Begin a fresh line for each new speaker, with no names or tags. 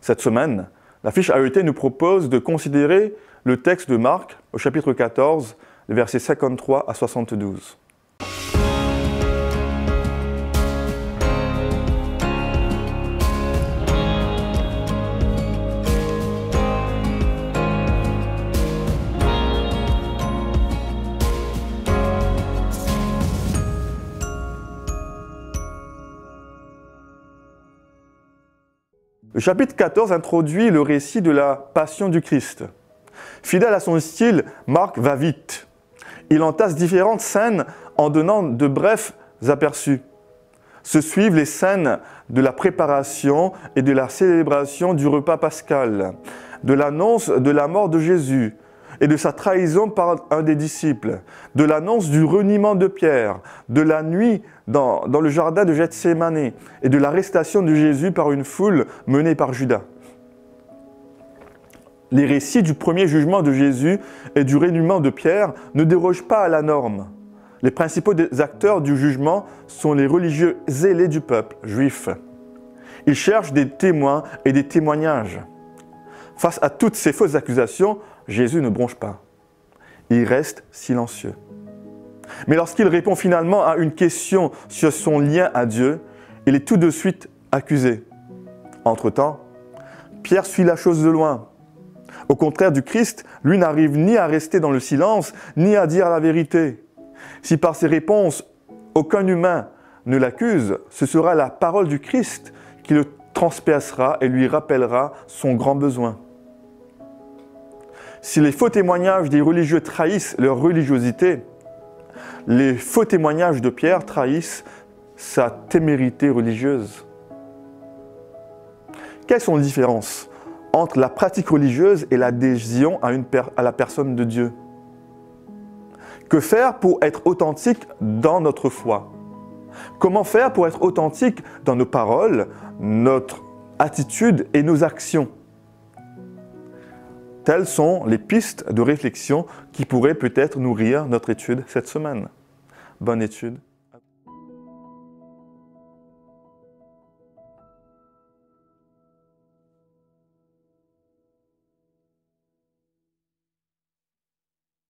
Cette semaine, la fiche AET nous propose de considérer le texte de Marc au chapitre 14, les versets 53 à 72. Le chapitre 14 introduit le récit de la passion du Christ. Fidèle à son style, Marc va vite. Il entasse différentes scènes en donnant de brefs aperçus. Se suivent les scènes de la préparation et de la célébration du repas pascal, de l'annonce de la mort de Jésus et de sa trahison par un des disciples, de l'annonce du reniement de Pierre, de la nuit dans le jardin de Gethsémani et de l'arrestation de Jésus par une foule menée par Judas. Les récits du premier jugement de Jésus et du reniement de Pierre ne dérogent pas à la norme. Les principaux acteurs du jugement sont les religieux zélés du peuple juif. Ils cherchent des témoins et des témoignages. Face à toutes ces fausses accusations, Jésus ne bronche pas. Il reste silencieux. Mais lorsqu'il répond finalement à une question sur son lien à Dieu, il est tout de suite accusé. Entre-temps, Pierre suit la chose de loin. Au contraire du Christ, lui n'arrive ni à rester dans le silence, ni à dire la vérité. Si par ses réponses, aucun humain ne l'accuse, ce sera la parole du Christ qui le transpercera et lui rappellera son grand besoin. Si les faux témoignages des religieux trahissent leur religiosité, les faux témoignages de Pierre trahissent sa témérité religieuse. Quelles sont les différences entre la pratique religieuse et l'adhésion à la personne de Dieu? Que faire pour être authentique dans notre foi? Comment faire pour être authentique dans nos paroles, notre attitude et nos actions? Telles sont les pistes de réflexion qui pourraient peut-être nourrir notre étude cette semaine. Bonne étude.